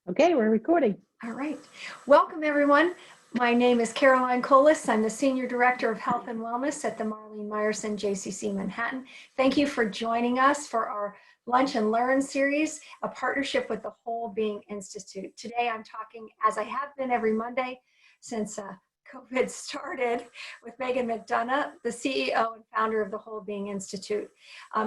Okay, we're recording. All right. Welcome, everyone. My name is Caroline Colas. I'm the Senior Director of Health and Wellness at the Marlene Meyerson JCC Manhattan. Thank you for joining us for our Lunch and Learn series, a partnership with the Whole Being Institute. Today, I'm talking, as I have been every Monday since COVID started, with Megan McDonough, the CEO and founder of the Whole Being Institute.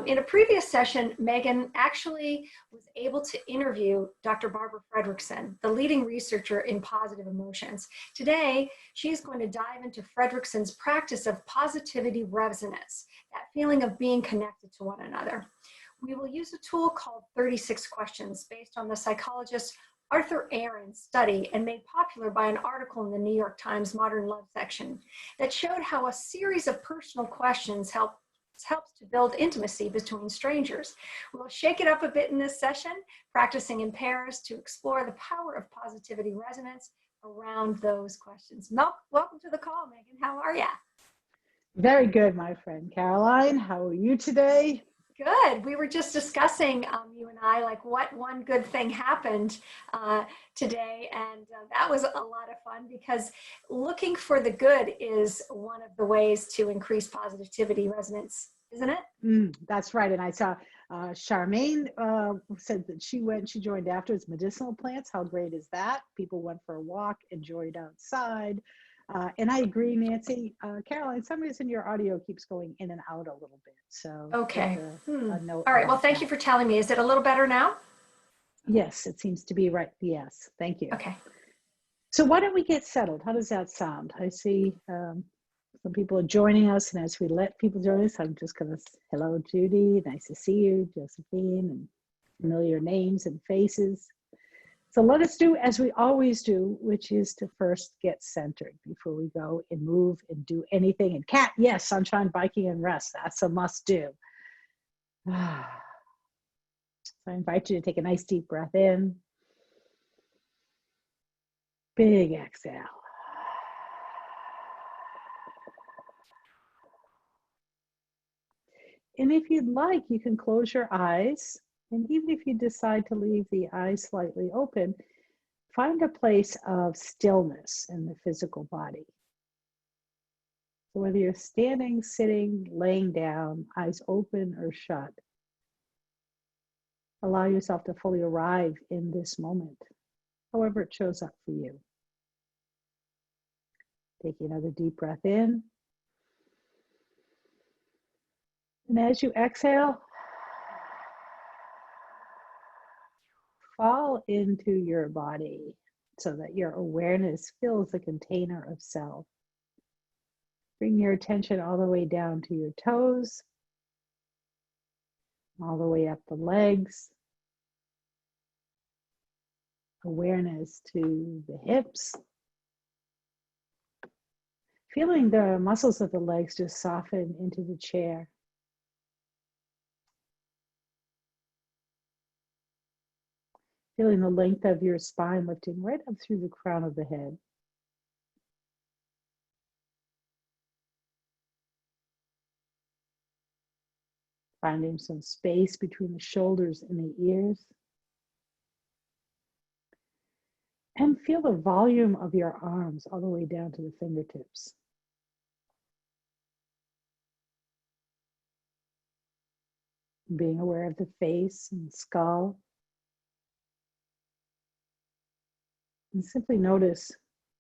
In a previous session, Megan actually was able to interview Dr. Barbara Fredrickson, the leading researcher in positive emotions. Today, she's going to dive into Fredrickson's practice of positivity resonance, that feeling of being connected to one another. We will use a tool called 36 questions based on the psychologist Arthur Aaron's study and made popular by an article in the New York Times Modern Love section that showed how a series of personal questions helps to build intimacy between strangers. We'll shake it up a bit in this session, practicing in pairs to explore the power of positivity resonance around those questions. Welcome to the call, Megan. How are you? Very good, my friend Caroline. How are you today? Good. We were just discussing, you and I, like what one good thing happened today. And that was a lot of fun because looking for the good is one of the ways to increase positivity resonance, isn't it? That's right. And I saw Charmaine said that she joined afterwards. Medicinal plants. How great is that? People went for a walk, enjoyed outside. And I agree, Nancy. Caroline, some reason your audio keeps going in and out a little bit. So okay. a note All right. Well, thank that. you for telling me. Is it a little better now? Yes, it seems to be right. Yes, thank you. Okay. So why don't we get settled? How does that sound? I see some people are joining us, and as we let people join us, I'm just going to, hello, Judy. Nice to see you, Josephine, and familiar names and faces. So let us do as we always do, which is to first get centered before we go and move and do anything. And Kat, yes, sunshine, biking, and rest. That's a must do. So I invite you to take a nice deep breath in. Big exhale. And if you'd like, you can close your eyes. And even if you decide to leave the eyes slightly open, find a place of stillness in the physical body. So whether you're standing, sitting, laying down, eyes open or shut, allow yourself to fully arrive in this moment, however it shows up for you. Take another deep breath in. And as you exhale, fall into your body so that your awareness fills the container of self. Bring your attention all the way down to your toes, all the way up the legs. Awareness to the hips. Feeling the muscles of the legs just soften into the chair. Feeling the length of your spine lifting right up through the crown of the head. Finding some space between the shoulders and the ears. And feel the volume of your arms all the way down to the fingertips. Being aware of the face and skull. And simply notice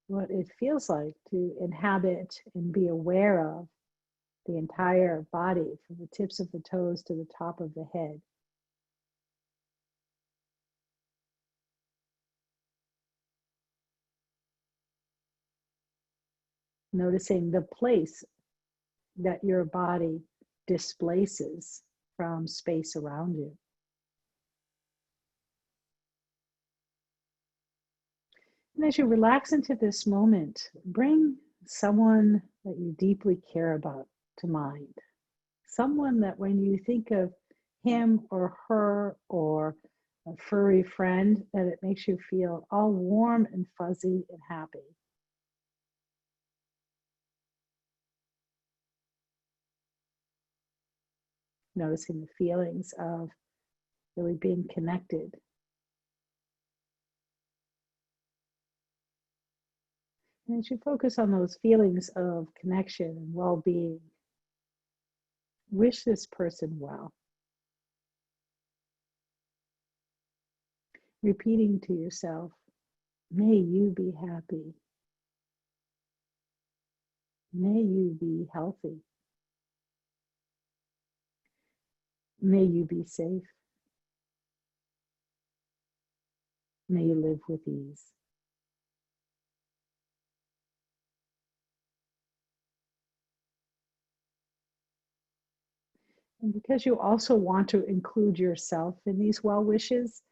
what it feels like to inhabit and be aware of the entire body, from the tips of the toes to the top of the head. Noticing the place that your body displaces from space around you. And as you relax into this moment, bring someone that you deeply care about to mind. Someone that when you think of him or her or a furry friend, that it makes you feel all warm and fuzzy and happy. Noticing the feelings of really being connected. And as you focus on those feelings of connection and well-being, wish this person well. Repeating to yourself, may you be happy. May you be healthy. May you be safe. May you live with ease. And because you also want to include yourself in these well wishes,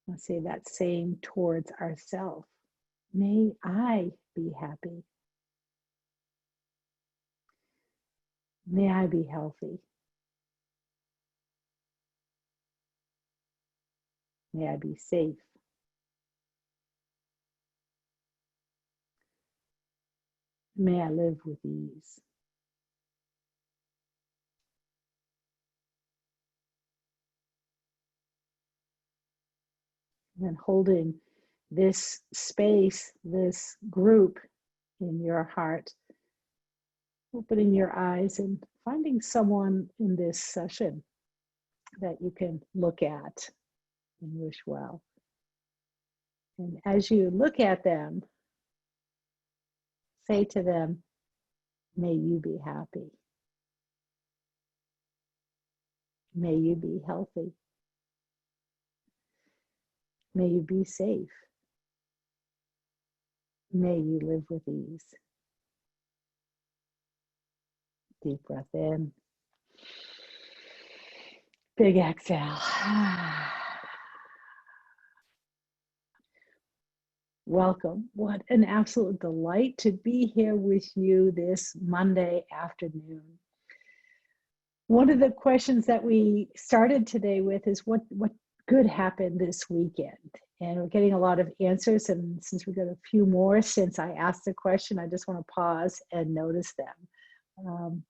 let's say that same towards ourselves. May I be happy. May I be healthy. May I be safe. May I live with ease. And holding this space, this group in your heart, opening your eyes and finding someone in this session that you can look at and wish well. And as you look at them, say to them, may you be happy. May you be healthy. May you be safe. May you live with ease. Deep breath in. Big exhale. Welcome. What an absolute delight to be here with you this Monday afternoon. One of the questions that we started today with is what good happened this weekend? And we're getting a lot of answers. And since we got a few more since I asked the question, I just want to pause and notice them.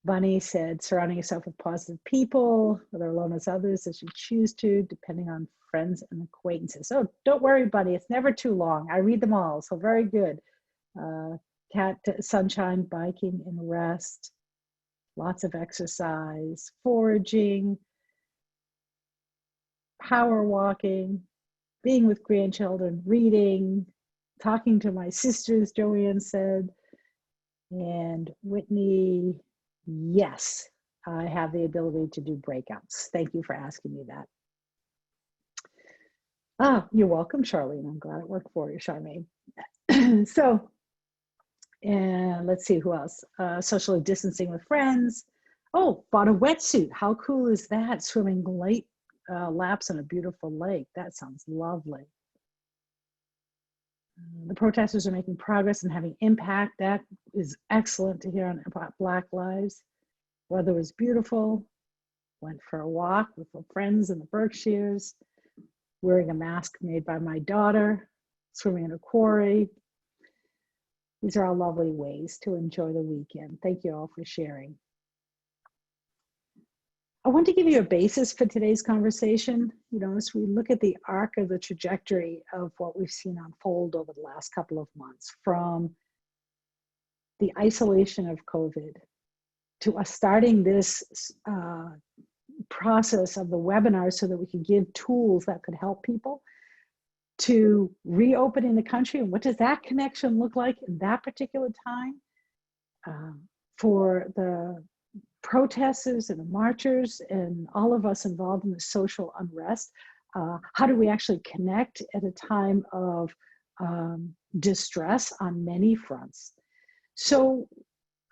Bunny said, surrounding yourself with positive people, whether alone as others, as you choose to, depending on friends and acquaintances. Oh, don't worry, Bunny, it's never too long. I read them all, so very good. Cat, sunshine, biking and rest, lots of exercise, foraging, power walking, being with grandchildren, reading, talking to my sisters, Joanne said, and Whitney, yes, I have the ability to do breakouts. Thank you for asking me that. Ah, you're welcome, Charlene. I'm glad it worked for you, Charmaine. So, and let's see who else. Socially distancing with friends. Oh, bought a wetsuit. How cool is that? Swimming late laps on a beautiful lake. That sounds lovely. The protesters are making progress and having impact. That is excellent to hear about Black Lives. Weather was beautiful. Went for a walk with friends in the Berkshires. Wearing a mask made by my daughter. Swimming in a quarry. These are all lovely ways to enjoy the weekend. Thank you all for sharing. I want to give you a basis for today's conversation. You know, as we look at the arc of the trajectory of what we've seen unfold over the last couple of months, from the isolation of COVID to us starting this process of the webinar so that we could give tools that could help people, to reopening the country, and what does that connection look like in that particular time, for the protesters and the marchers and all of us involved in the social unrest. How do we actually connect at a time of distress on many fronts? So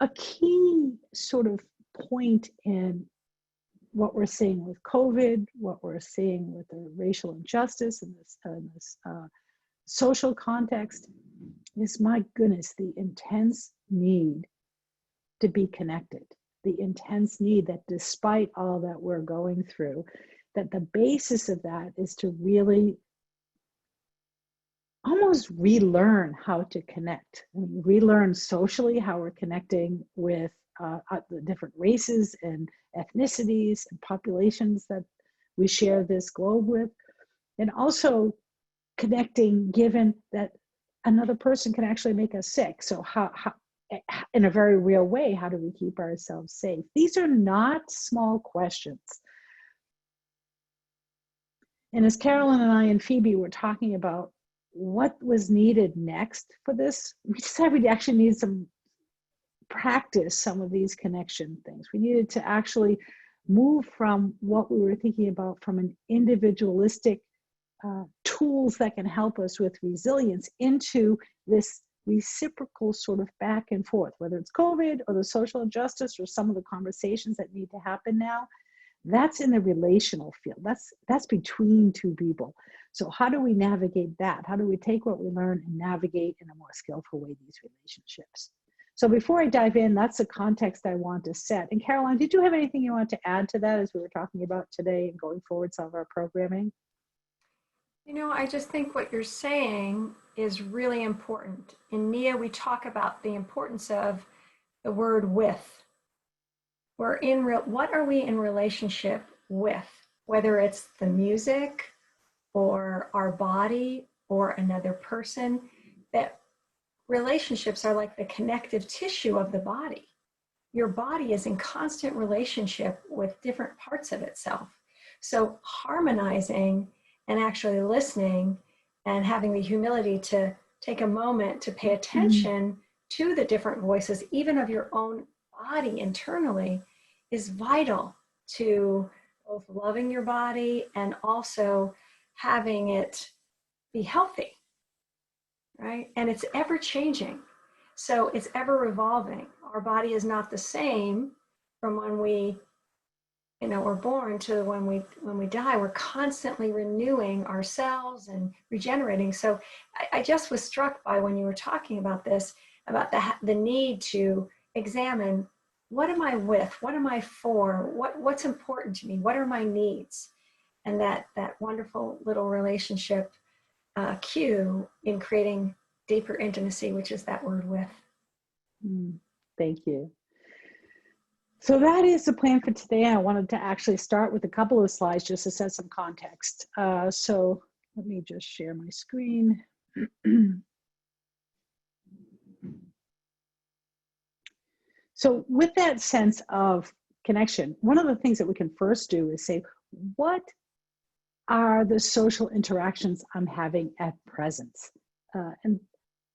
a key sort of point in what we're seeing with COVID, what we're seeing with the racial injustice in this social context is, my goodness, the intense need to be connected, the intense need that despite all that we're going through, that the basis of that is to really almost relearn how to connect, relearn socially how we're connecting with the different races and ethnicities and populations that we share this globe with, and also connecting, given that another person can actually make us sick? So how in a very real way, how do we keep ourselves safe? These are not small questions. And as Carolyn and I and Phoebe were talking about what was needed next for this, we decided we actually needed some practice, some of these connection things. We needed to actually move from what we were thinking about from an individualistic tools that can help us with resilience into this reciprocal sort of back and forth, whether it's COVID or the social injustice or some of the conversations that need to happen now. That's in the relational field. That's between two people. So how do we navigate that? How do we take what we learn and navigate in a more skillful way these relationships? So before I dive in, that's the context I want to set. And Caroline, did you have anything you want to add to that as we were talking about today and going forward some of our programming? You know, I just think what you're saying is really important. In NIA, we talk about the importance of the word with. What are we in relationship with? Whether it's the music or our body or another person, that relationships are like the connective tissue of the body. Your body is in constant relationship with different parts of itself. So harmonizing and actually listening and having the humility to take a moment to pay attention to the different voices, even of your own body internally, is vital to both loving your body and also having it be healthy, right? And it's ever changing. So it's ever evolving. Our body is not the same from when we we're born to when we die. We're constantly renewing ourselves and regenerating. So I just was struck by when you were talking about this, about the need to examine, what am I with? What am I for? What's important to me? What are my needs? And that wonderful little relationship cue in creating deeper intimacy, which is that word with. Thank you. So that is the plan for today. I wanted to actually start with a couple of slides just to set some context. So let me just share my screen. So with that sense of connection, one of the things that we can first do is say, what are the social interactions I'm having at present? And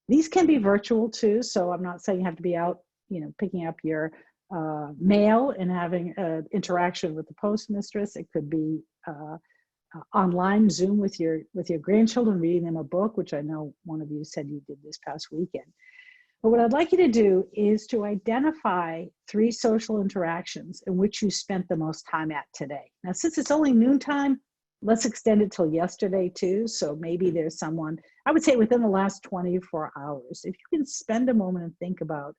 these can be virtual too. So I'm not saying you have to be out, picking up your mail and having an interaction with the postmistress. It could be online Zoom with your grandchildren, reading them a book, which I know one of you said you did this past weekend. But what I'd like you to do is to identify 3 social interactions in which you spent the most time at today. Now, since it's only noontime, let's extend it till yesterday too. So maybe there's someone, I would say within the last 24 hours, if you can spend a moment and think about,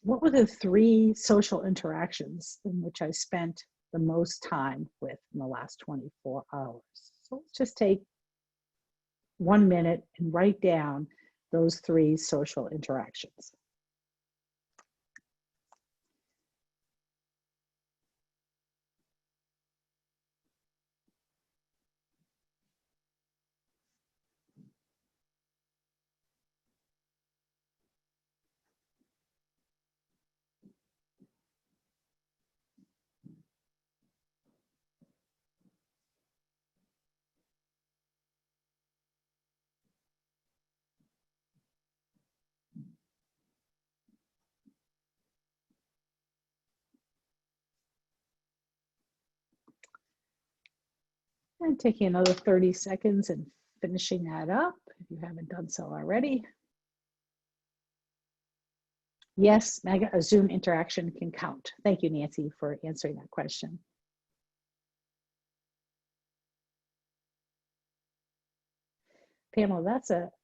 what were the 3 social interactions in which I spent the most time with in the last 24 hours? So let's just take 1 minute and write down those 3 social interactions. And taking another 30 seconds and finishing that up, if you haven't done so already. Yes, Megan, a Zoom interaction can count. Thank you, Nancy, for answering that question. Pamela,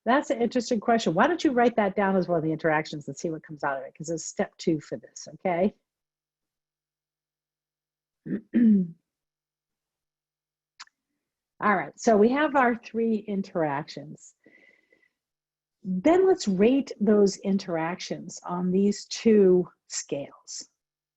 that's an interesting question. Why don't you write that down as one of the interactions and see what comes out of it? Because it's step 2 for this, okay? All right, so we have our 3 interactions. Then let's rate those interactions on these 2 scales.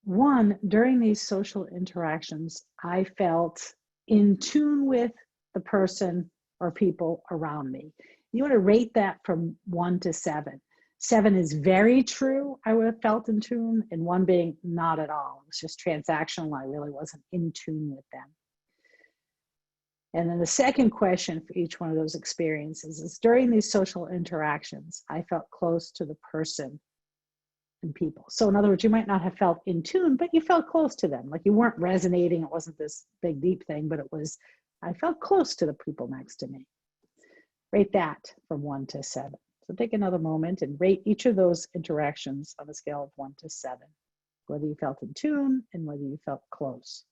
1, during these social interactions, I felt in tune with the person or people around me. You want to rate that from 1 to 7. 7 is very true, I would have felt in tune, and 1 being not at all. It was just transactional. I really wasn't in tune with them. And then the second question for each one of those experiences is, during these social interactions, I felt close to the person and people. So in other words, you might not have felt in tune, but you felt close to them. Like you weren't resonating. It wasn't this big, deep thing, but it was, I felt close to the people next to me. Rate that from 1 to 7. So take another moment and rate each of those interactions on a scale of 1 to 7, whether you felt in tune and whether you felt close.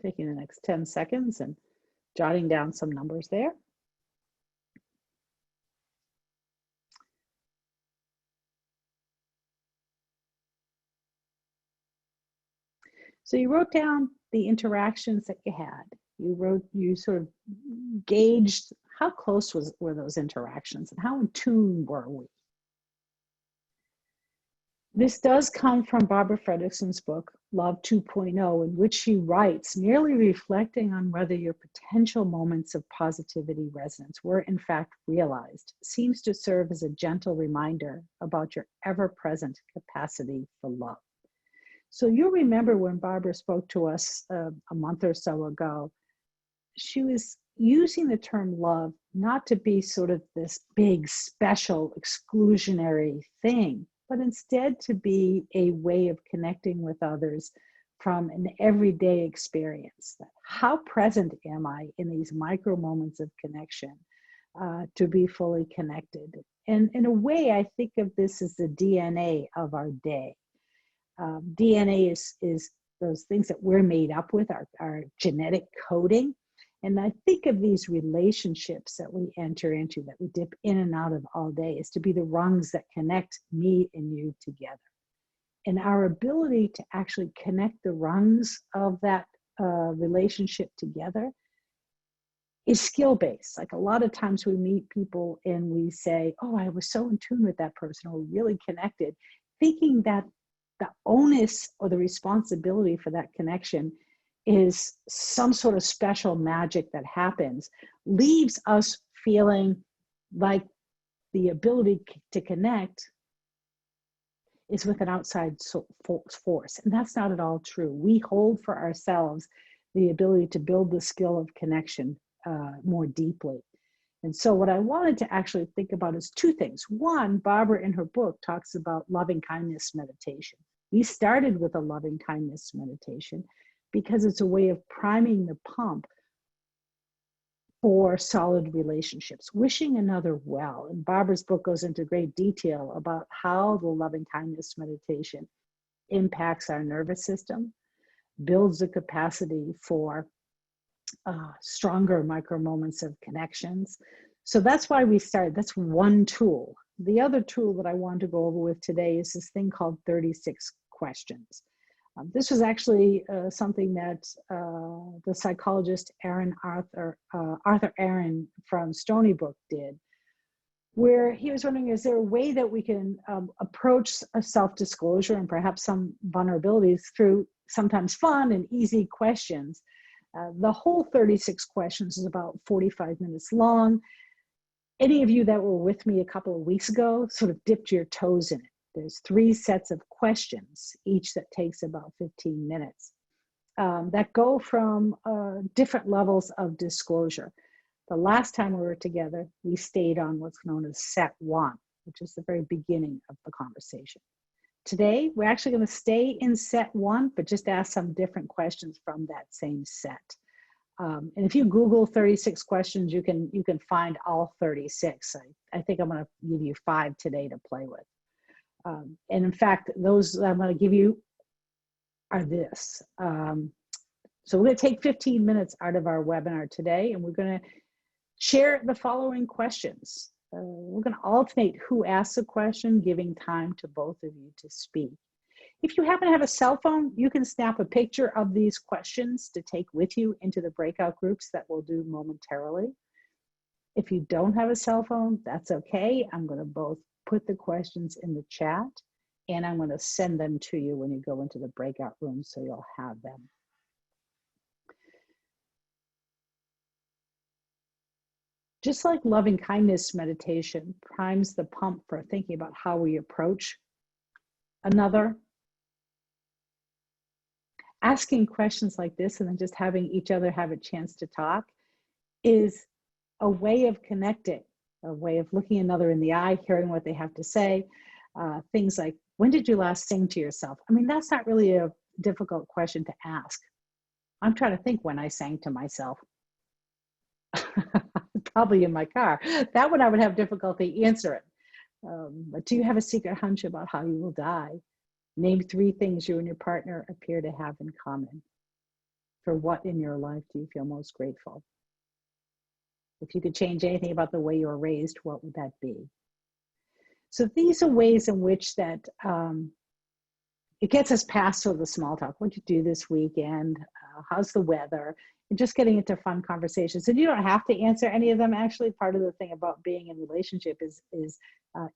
Taking the next 10 seconds and jotting down some numbers there. So you wrote down the interactions that you had. You sort of gauged how close were those interactions and how in tune were we. This does come from Barbara Fredrickson's book, Love 2.0, in which she writes, merely reflecting on whether your potential moments of positivity resonance were in fact realized seems to serve as a gentle reminder about your ever-present capacity for love. So you'll remember when Barbara spoke to us a month or so ago, she was using the term love not to be sort of this big, special, exclusionary thing, but instead to be a way of connecting with others from an everyday experience. How present am I in these micro moments of connection to be fully connected? And in a way, I think of this as the DNA of our day. DNA is those things that we're made up with, our genetic coding. And I think of these relationships that we enter into, that we dip in and out of all day, is to be the rungs that connect me and you together. And our ability to actually connect the rungs of that relationship together is skill-based. Like a lot of times we meet people and we say, oh, I was so in tune with that person, or really connected, thinking that the onus or the responsibility for that connection is some sort of special magic that happens, leaves us feeling like the ability to connect is with an outside force. And that's not at all true. We hold for ourselves the ability to build the skill of connection more deeply. And so what I wanted to actually think about is 2 things. One, Barbara in her book talks about loving kindness meditation. We started with a loving kindness meditation because it's a way of priming the pump for solid relationships, wishing another well. And Barbara's book goes into great detail about how the loving kindness meditation impacts our nervous system, builds the capacity for stronger micro moments of connections. So that's why we started. That's one tool. The other tool that I want to go over with today is this thing called 36 questions. This was actually something that the psychologist Arthur Aaron from Stony Brook did, where he was wondering, is there a way that we can approach a self-disclosure and perhaps some vulnerabilities through sometimes fun and easy questions? The whole 36 questions is about 45 minutes long. Any of you that were with me a couple of weeks ago sort of dipped your toes in it. There's 3 sets of questions, each that takes about 15 minutes, that go from different levels of disclosure. The last time we were together, we stayed on what's known as set 1, which is the very beginning of the conversation. Today, we're actually going to stay in set 1, but just ask some different questions from that same set. And if you Google 36 questions, you can find all 36. I think I'm going to give you 5 today to play with. And in fact, those I'm going to give you are this. So we're going to take 15 minutes out of our webinar today, and we're going to share the following questions. We're going to alternate who asks a question, giving time to both of you to speak. If you happen to have a cell phone, you can snap a picture of these questions to take with you into the breakout groups that we'll do momentarily. If you don't have a cell phone, that's okay. I'm going to both put the questions in the chat, and I'm going to send them to you when you go into the breakout room, so you'll have them. Just like loving kindness meditation primes the pump for thinking about how we approach another, asking questions like this and then just having each other have a chance to talk is a way of connecting, a way of looking another in the eye, hearing what they have to say. Things like, when did you last sing to yourself? I mean, that's not really a difficult question to ask. I'm trying to think when I sang to myself. Probably in my car. That one I would have difficulty answering. But do you have a secret hunch about how you will die? Name 3 things you and your partner appear to have in common. For what in your life do you feel most grateful? If you could change anything about the way you were raised, what would that be? So these are ways in which that it gets us past sort of the small talk. What'd you do this weekend? How's the weather? And just getting into fun conversations. And you don't have to answer any of them. Actually, part of the thing about being in a relationship is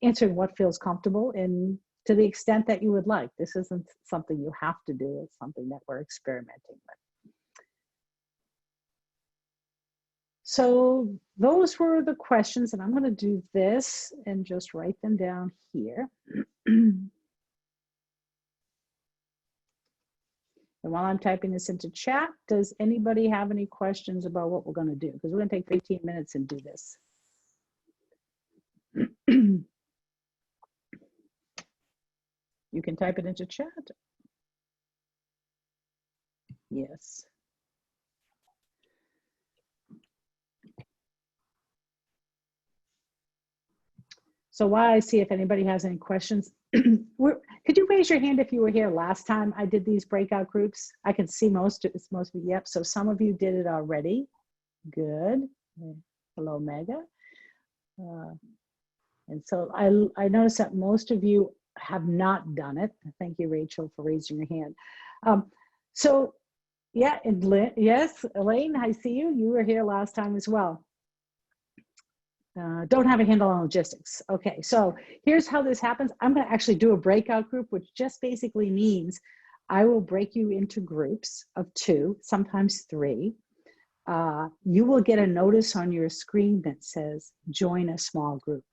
answering what feels comfortable and to the extent that you would like. This isn't something you have to do. It's something that we're experimenting with. So those were the questions, and I'm going to do this and just write them down here. And while I'm typing this into chat, does anybody have any questions about what we're going to do? Because we're going to take 15 minutes and do this. You can type it into chat. Yes. So while I see if anybody has any questions, could you raise your hand if you were here last time I did these breakout groups? I can see most of you. Yep. So some of you did it already. Good. Hello, Mega. And so I noticed that most of you have not done it. Thank you, Rachel, for raising your hand. So yeah, and yes, Elaine, I see you. You were here last time as well. Don't have a handle on logistics. Okay, so here's how this happens. I'm going to actually do a breakout group, which just basically means I will break you into groups of 2, sometimes 3. You will get a notice on your screen that says join a small group.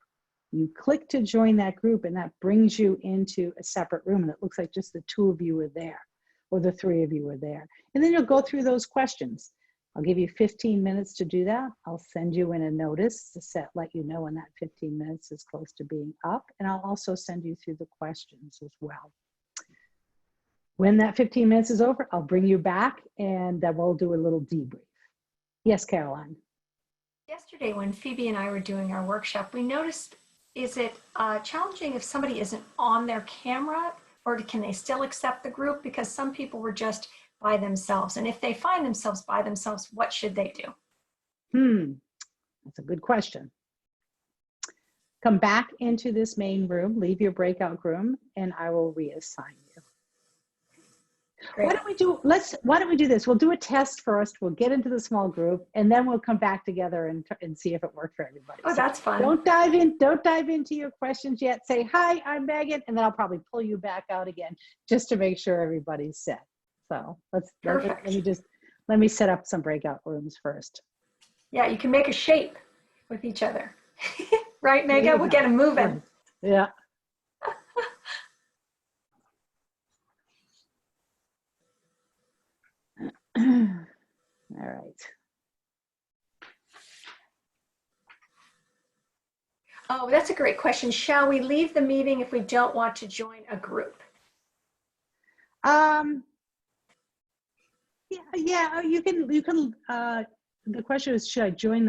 You click to join that group, and that brings you into a separate room, and it looks like just the 2 of you are there, or the 3 of you are there. And then you'll go through those questions. I'll give you 15 minutes to do that. I'll send you in a notice to let you know when that 15 minutes is close to being up. And I'll also send you through the questions as well. When that 15 minutes is over, I'll bring you back and we'll do a little debrief. Yes, Caroline. Yesterday when Phoebe and I were doing our workshop, we noticed, is it challenging if somebody isn't on their camera, or can they still accept the group? Because some people were just by themselves. And if they find themselves by themselves, what should they do? That's a good question. Come back into this main room, leave your breakout room, and I will reassign you. Great. Why don't we do this? We'll do a test first. We'll get into the small group, and then we'll come back together and see if it worked for everybody. Oh, that's fun. Don't dive into your questions yet. Say, hi, I'm Megan, and then I'll probably pull you back out again just to make sure everybody's set. So let me set up some breakout rooms first. Yeah, you can make a shape with each other. Right, Megan? We'll get them moving. Yeah. All right. Oh, that's a great question. Shall we leave the meeting if we don't want to join a group? Yeah, you can, the question is, should I join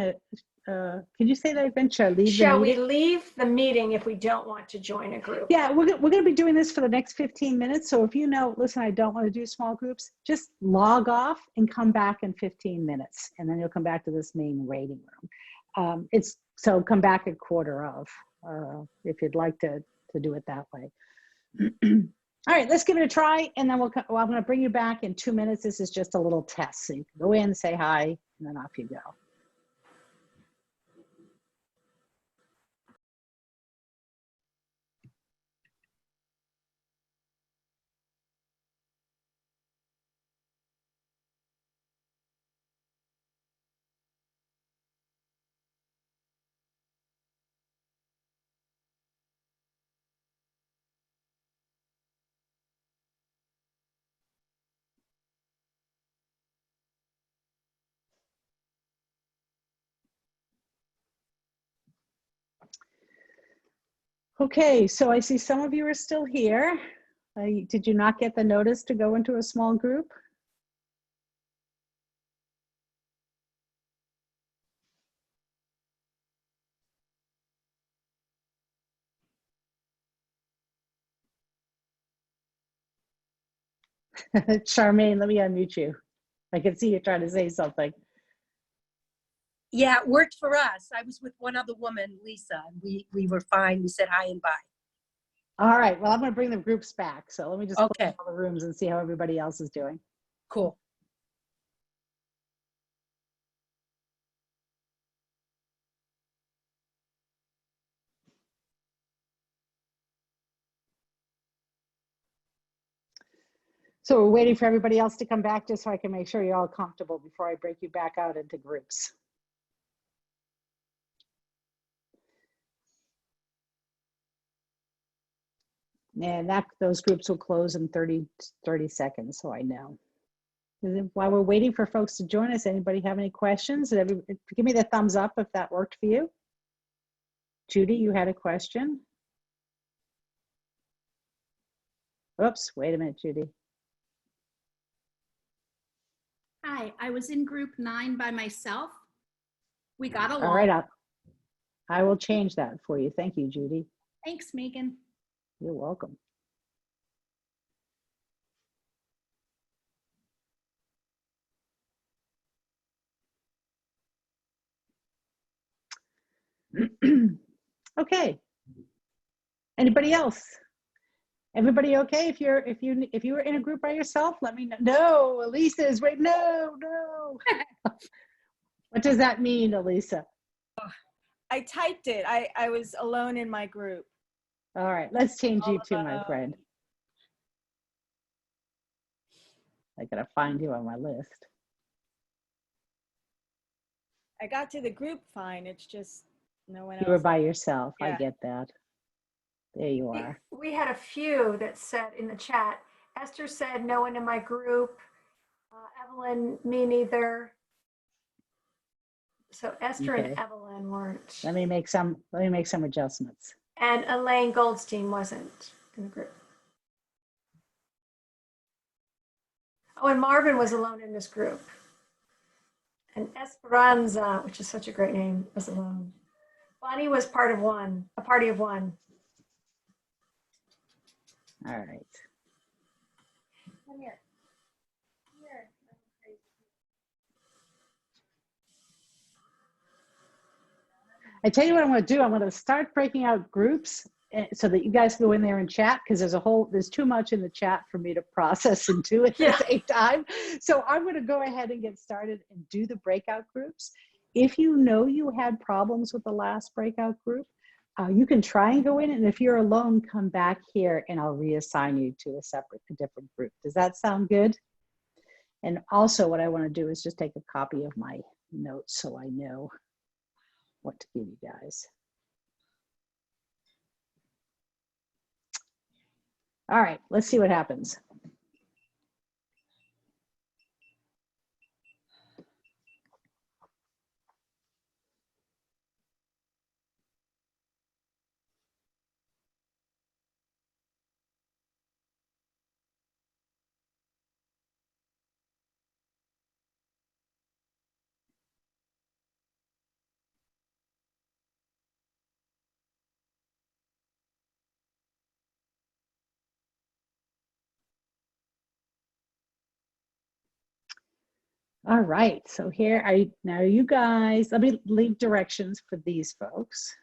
can you say that again? Shall I leave the Shall we meeting? leave the meeting if we don't want to join a group? Yeah, we're going to be doing this for the next 15 minutes. So if you know, listen, I don't want to do small groups, just log off and come back in 15 minutes. And then you'll come back to this main waiting room. So come back at quarter of, if you'd like to do it that way. All right, let's give it a try. And then I'm going to bring you back in 2 minutes. This is just a little test. So you can go in, say hi, and then off you go. Okay, so I see some of you are still here. Did you not get the notice to go into a small group? Charmaine, let me unmute you. I can see you trying to say something. Yeah, it worked for us. I was with one other woman, Lisa, and we were fine. We said hi and bye. All right, well, I'm going to bring the groups back. So let me just Okay. close all the rooms and see how everybody else is doing. Cool. So we're waiting for everybody else to come back just so I can make sure you're all comfortable before I break you back out into groups. And those groups will close in 30 seconds, so I know. While we're waiting for folks to join us, anybody have any questions? Give me the thumbs up if that worked for you. Judy, you had a question? Oops, wait a minute, Judy. Hi, I was in group 9 by myself. We got along. All right, I will change that for you. Thank you, Judy. Thanks, Megan. You're welcome. Okay. Anybody else? Everybody okay? If you were in a group by yourself, let me know. No, Elisa is wait. No. What does that mean, Elisa? I typed it. I was alone in my group. All right, let's change you too, my friend. I gotta find you on my list. I got to the group fine. It's just no one else. You were by yourself. Yeah. I get that. There you are. We had a few that said in the chat, Esther said, no one in my group. Evelyn, me neither. So Esther Okay. and Evelyn weren't. Let me make some adjustments. And Elaine Goldstein wasn't in the group. Oh, and Marvin was alone in this group. And Esperanza, which is such a great name, was alone. Bonnie was part of one, a party of one. All right. Come here. I tell you what I'm going to do. I'm going to start breaking out groups so that you guys go in there and chat, because there's too much in the chat for me to process and do at the same time. So I'm going to go ahead and get started and do the breakout groups. If you know you had problems with the last breakout group, you can try and go in, and if you're alone, come back here and I'll reassign you to a different group. Does that sound good? And also what I want to do is just take a copy of my notes so I know what to give you guys. All right, let's see what happens. All right, so here I now you guys, let me leave directions for these folks.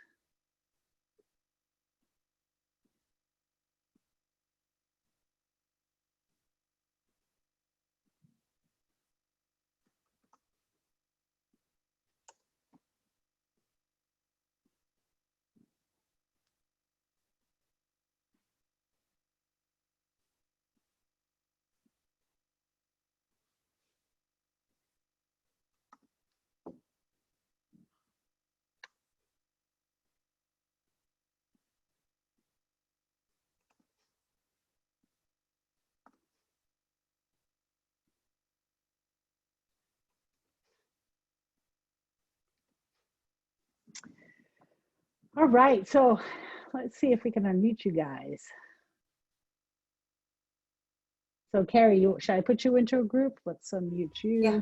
All right, so let's see if we can unmute you guys. So Carrie, should I put you into a group? Let's unmute you. Yeah.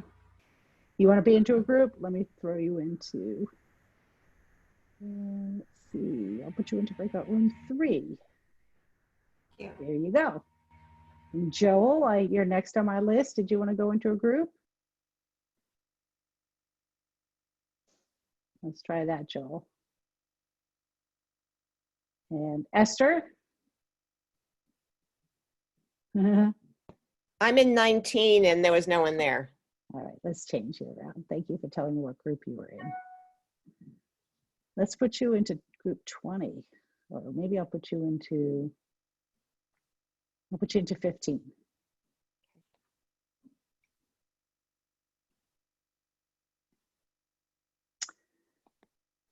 You want to be into a group? Let me throw you into, let's see, I'll put you into breakout room 3. Yeah. There you go. And Joel, you're next on my list. Did you want to go into a group? Let's try that, Joel. And Esther? All I'm in 19 and there was no one there. right, let's change you around. Thank you for telling me what group you were in. Let's put you into group 20, or maybe I'll put you into 15.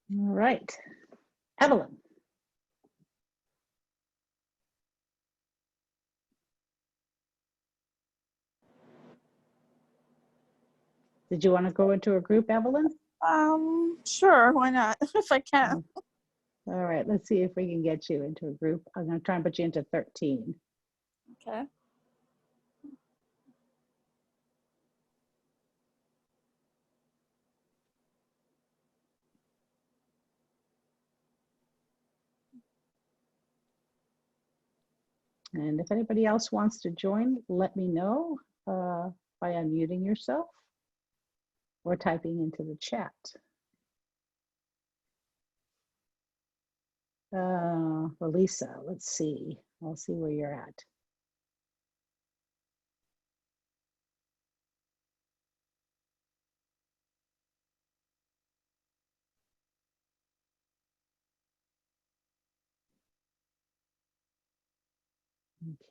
All right, Evelyn. Did you want to go into a group, Evelyn? Sure, why not? If I can. All right, let's see if we can get you into a group. I'm going to try and put you into 13. Okay. And if anybody else wants to join, let me know by unmuting yourself or typing into the chat. Well, Lisa, let's see. I'll see where you're at.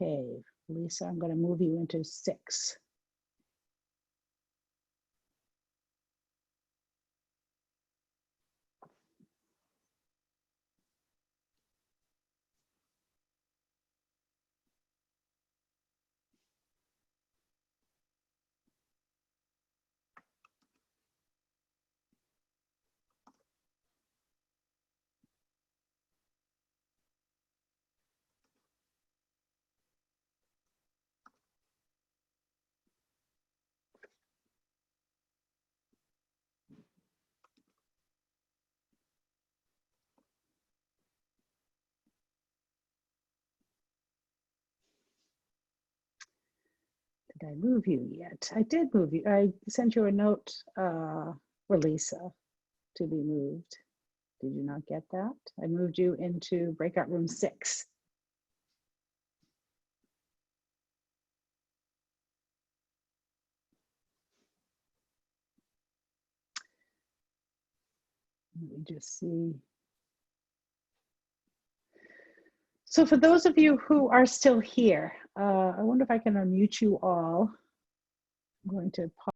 Okay, Lisa, I'm going to move you into 6. Did I move you yet? I did move you. I sent you a note for Lisa to be moved. Did you not get that? I moved you into breakout room 6. Let me just see. So for those of you who are still here, I wonder if I can unmute you all. I'm going to pause.